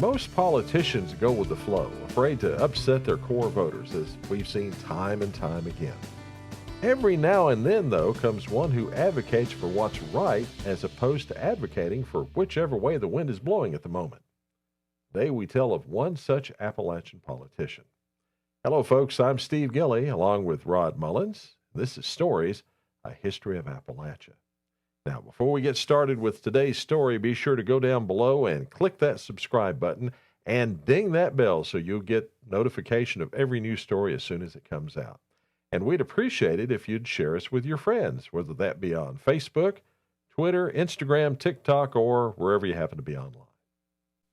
Most politicians go with the flow, afraid to upset their core voters, as we've seen time and time again. Every now and then, though, comes one who advocates for what's right as opposed to advocating for whichever way the wind is blowing at the moment. Today, we tell of one such Appalachian politician. Hello, folks. I'm Steve Gilley, along with Rod Mullins. This is Stories, A History of Appalachia. Now, before we get started with today's story, be sure to go down below and click that subscribe button and ding that bell so you'll get notification of every new story as soon as it comes out. And we'd appreciate it if you'd share us with your friends, whether that be on Facebook, Twitter, Instagram, TikTok, or wherever you happen to be online.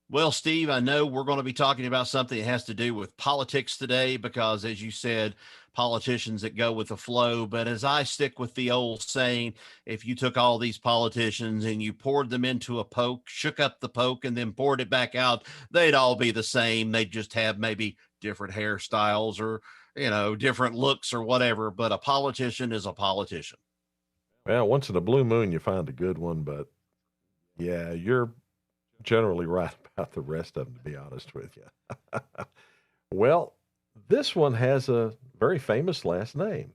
Well, Steve, I know we're going to be talking about something that has to do with politics today because, as you said, politicians that go with the flow. But as I stick with the old saying, if you took all these politicians and you poured them into a Coke, shook up the Coke, and then poured it back out, they'd all be the same. They'd just have maybe different hairstyles or, different looks or whatever. But a politician is a politician. Well, once in a blue moon, you find a good one. But yeah, you're generally right about the rest of them, to be honest with you. Well, this one has a very famous last name.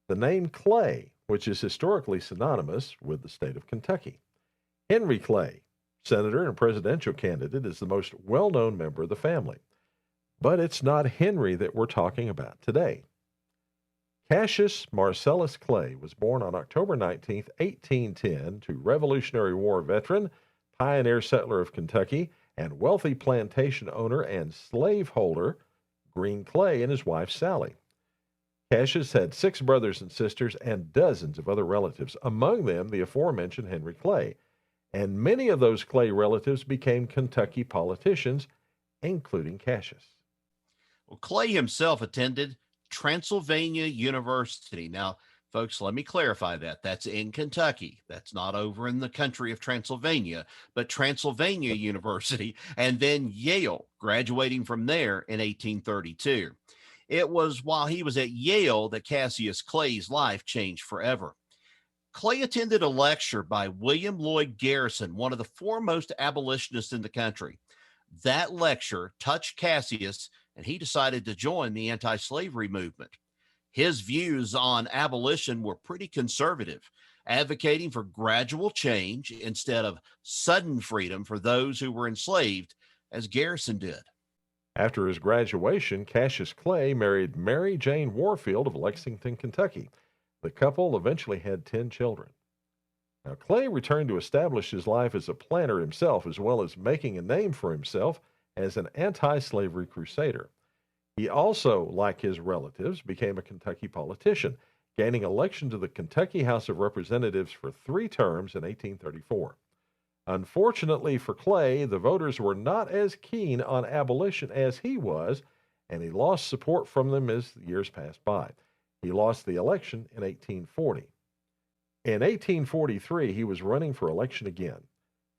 The name Clay, which is historically synonymous with the state of Kentucky. Henry Clay, senator and presidential candidate, is the most well-known member of the family. But it's not Henry that we're talking about today. Cassius Marcellus Clay was born on October 19, 1810, to Revolutionary War veteran, pioneer settler of Kentucky, and wealthy plantation owner and slaveholder Green Clay and his wife Sally. Cassius had 6 brothers and sisters and dozens of other relatives, among them the aforementioned Henry Clay, and many of those Clay relatives became Kentucky politicians, including Cassius. Well, Clay himself attended Transylvania University. Now, folks, let me clarify that. That's in Kentucky. That's not over in the country of Transylvania, but Transylvania University, and then Yale, graduating from there in 1832. It was while he was at Yale that Cassius Clay's life changed forever. Clay attended a lecture by William Lloyd Garrison, one of the foremost abolitionists in the country. That lecture touched Cassius, and he decided to join the anti-slavery movement. His views on abolition were pretty conservative, advocating for gradual change instead of sudden freedom for those who were enslaved, as Garrison did. After his graduation, Cassius Clay married Mary Jane Warfield of Lexington, Kentucky. The couple eventually had 10 children. Now, Clay returned to establish his life as a planter himself, as well as making a name for himself as an anti-slavery crusader. He also, like his relatives, became a Kentucky politician, gaining election to the Kentucky House of Representatives for 3 terms in 1834. Unfortunately for Clay, the voters were not as keen on abolition as he was, and he lost support from them as the years passed by. He lost the election in 1840. In 1843, he was running for election again.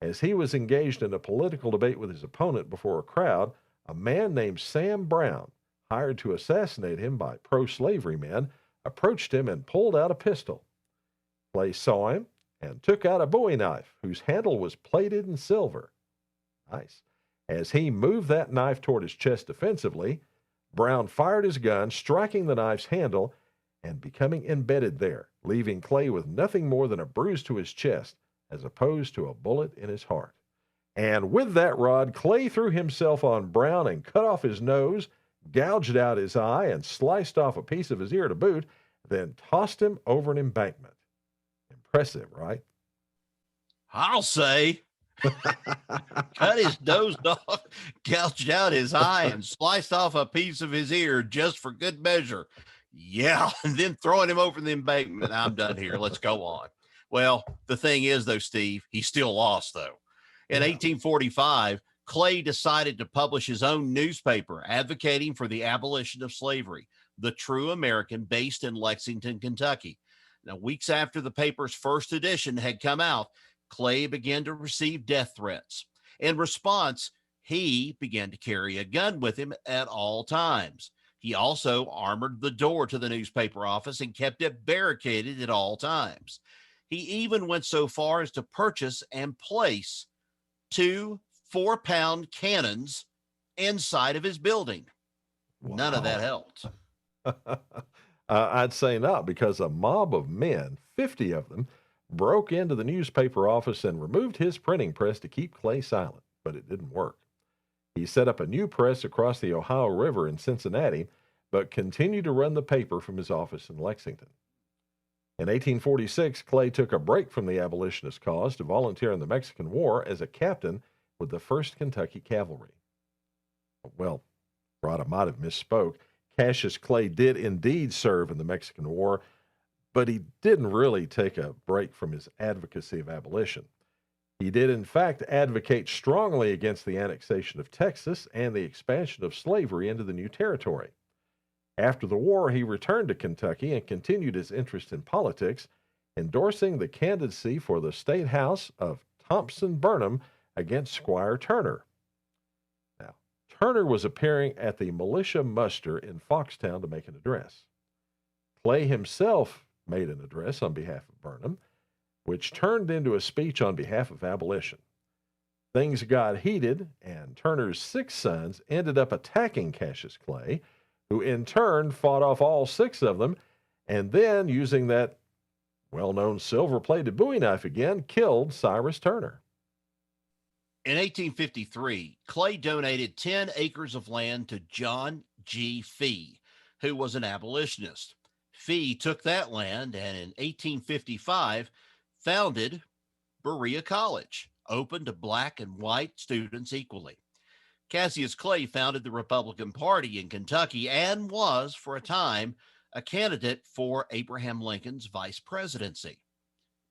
As he was engaged in a political debate with his opponent before a crowd, a man named Sam Brown, hired to assassinate him by pro-slavery men, approached him and pulled out a pistol. Clay saw him and took out a bowie knife whose handle was plated in silver. Nice. As he moved that knife toward his chest defensively, Brown fired his gun, striking the knife's handle and becoming embedded there, leaving Clay with nothing more than a bruise to his chest as opposed to a bullet in his heart. And with that rod, Clay threw himself on Brown and cut off his nose, gouged out his eye, and sliced off a piece of his ear to boot, then tossed him over an embankment. Impressive, right? I'll say. Cut his nose off, gouged out his eye, and sliced off a piece of his ear just for good measure. Yeah, and then throwing him over the embankment. I'm done here. Let's go on. Well, the thing is, though, Steve, he still lost, though. In 1845, Clay decided to publish his own newspaper advocating for the abolition of slavery, The True American, based in Lexington, Kentucky. Now, weeks after the paper's first edition had come out, Clay began to receive death threats. In response, he began to carry a gun with him at all times. He also armored the door to the newspaper office and kept it barricaded at all times. He even went so far as to purchase and place 2 4-pound cannons inside of his building. None of that Wow. helped. I'd say not, because a mob of men, 50 of them, broke into the newspaper office and removed his printing press to keep Clay silent, but it didn't work. He set up a new press across the Ohio River in Cincinnati, but continued to run the paper from his office in Lexington. In 1846, Clay took a break from the abolitionist cause to volunteer in the Mexican War as a captain with the 1st Kentucky Cavalry. Well, Rada might have misspoke. Cassius Clay did indeed serve in the Mexican War, but he didn't really take a break from his advocacy of abolition. He did, in fact, advocate strongly against the annexation of Texas and the expansion of slavery into the new territory. After the war, he returned to Kentucky and continued his interest in politics, endorsing the candidacy for the state house of Thompson Burnham against Squire Turner. Now, Turner was appearing at the militia muster in Foxtown to make an address. Clay himself made an address on behalf of Burnham, which turned into a speech on behalf of abolition. Things got heated, and Turner's 6 sons ended up attacking Cassius Clay, who in turn fought off all 6 of them, and then, using that well-known silver-plated Bowie knife again, killed Cyrus Turner. In 1853, Clay donated 10 acres of land to John G. Fee, who was an abolitionist. Fee took that land and in 1855 founded Berea College, open to black and white students equally. Cassius Clay founded the Republican Party in Kentucky and was, for a time, a candidate for Abraham Lincoln's vice presidency.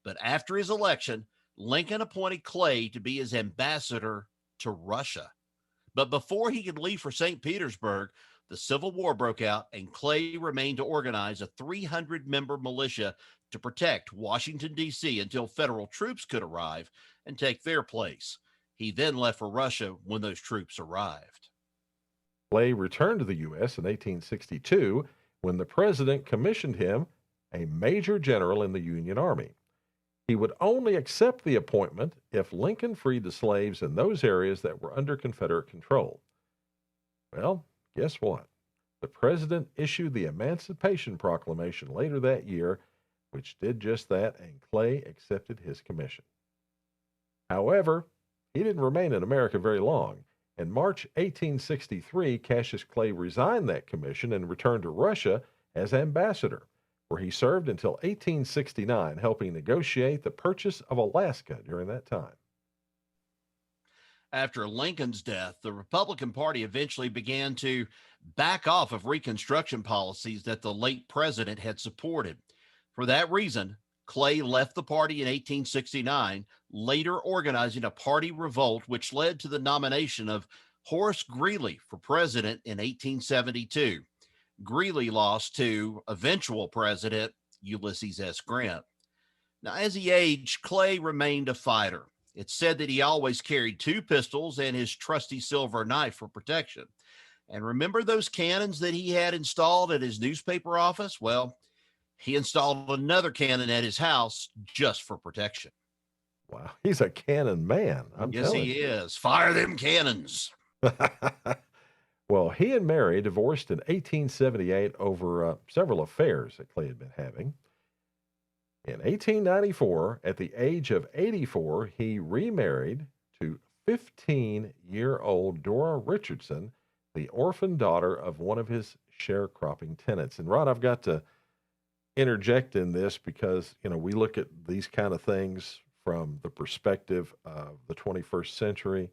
But after his election, Lincoln appointed Clay to be his ambassador to Russia. But before he could leave for St. Petersburg, the Civil War broke out, and Clay remained to organize a 300-member militia to protect Washington, D.C. until federal troops could arrive and take their place. He then left for Russia when those troops arrived. Clay returned to the U.S. in 1862 when the president commissioned him a major general in the Union Army. He would only accept the appointment if Lincoln freed the slaves in those areas that were under Confederate control. Well, guess what? The president issued the Emancipation Proclamation later that year, which did just that, and Clay accepted his commission. However, he didn't remain in America very long. In March 1863, Cassius Clay resigned that commission and returned to Russia as ambassador, where he served until 1869, helping negotiate the purchase of Alaska during that time. After Lincoln's death, the Republican Party eventually began to back off of Reconstruction policies that the late president had supported. For that reason, Clay left the party in 1869, later organizing a party revolt, which led to the nomination of Horace Greeley for president in 1872. Greeley lost to eventual president Ulysses S. Grant. Now, as he aged, Clay remained a fighter. It's said that he always carried 2 pistols and his trusty silver knife for protection. And remember those cannons that he had installed at his newspaper office? Well, he installed another cannon at his house just for protection. Wow, he's a cannon man. Yes, he is. Fire them cannons. Well, he and Mary divorced in 1878 over several affairs that Clay had been having. In 1894, at the age of 84, he remarried to 15-year-old Dora Richardson, the orphan daughter of one of his sharecropping tenants. And Ron, I've got to interject in this because, we look at these kind of things from the perspective of the 21st century.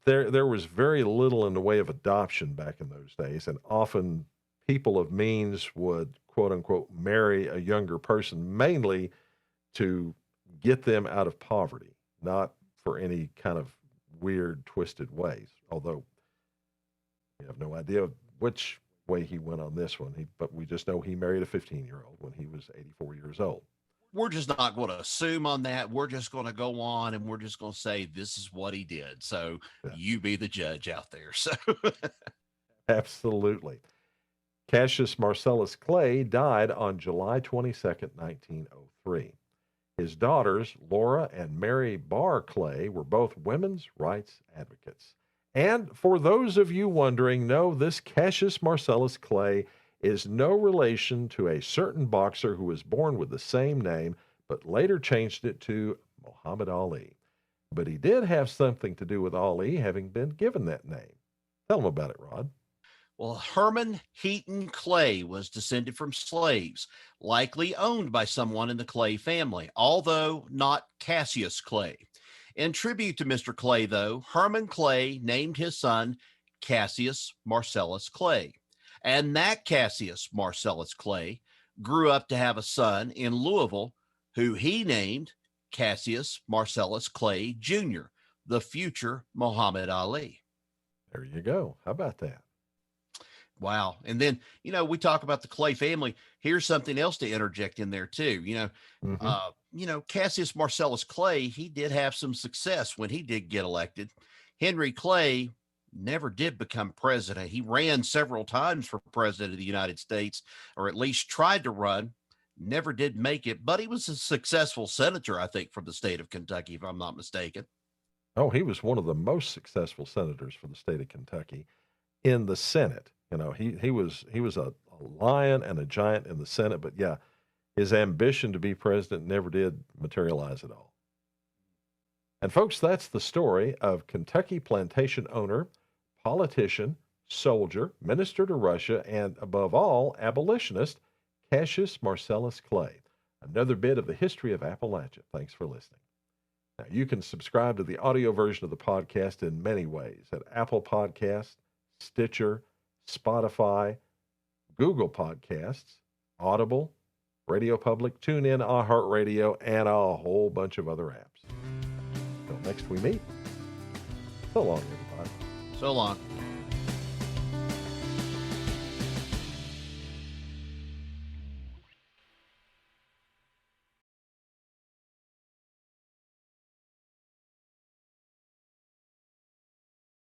There was very little in the way of adoption back in those days, and often people of means would, quote unquote, marry a younger person mainly to get them out of poverty, not for any kind of weird, twisted ways. Although we have no idea which way he went on this one, but we just know he married a 15-year-old when he was 84 years old. We're just not going to assume on that. We're just going to go on and we're just going to say this is what he did. So yeah. You be the judge out there. So absolutely. Cassius Marcellus Clay died on July 22nd, 1903. His daughters, Laura and Mary Barr Clay, were both women's rights advocates. And for those of you wondering, no, this Cassius Marcellus Clay is no relation to a certain boxer who was born with the same name, but later changed it to Muhammad Ali. But he did have something to do with Ali having been given that name. Tell him about it, Rod. Well, Herman Heaton Clay was descended from slaves, likely owned by someone in the Clay family, although not Cassius Clay. In tribute to Mr. Clay, though, Herman Clay named his son Cassius Marcellus Clay. And that Cassius Marcellus Clay grew up to have a son in Louisville who he named Cassius Marcellus Clay Jr., the future Muhammad Ali. There you go. How about that? Wow. And then, we talk about the Clay family. Here's something else to interject in there too. Cassius Marcellus Clay, he did have some success when he did get elected. Henry Clay never did become president. He ran several times for president of the United States, or at least tried to run, never did make it, but he was a successful senator, I think, from the state of Kentucky, if I'm not mistaken. Oh, he was one of the most successful senators for the state of Kentucky in the Senate. He was a lion and a giant in the Senate, but yeah, his ambition to be president never did materialize at all. And folks, that's the story of Kentucky plantation owner, politician, soldier, minister to Russia, and above all, abolitionist, Cassius Marcellus Clay. Another bit of the history of Appalachia. Thanks for listening. Now, you can subscribe to the audio version of the podcast in many ways at Apple Podcasts, Stitcher, Spotify, Google Podcasts, Audible, Radio Public, TuneIn, iHeartRadio, and a whole bunch of other apps. Until next we meet, so long, everybody. So long.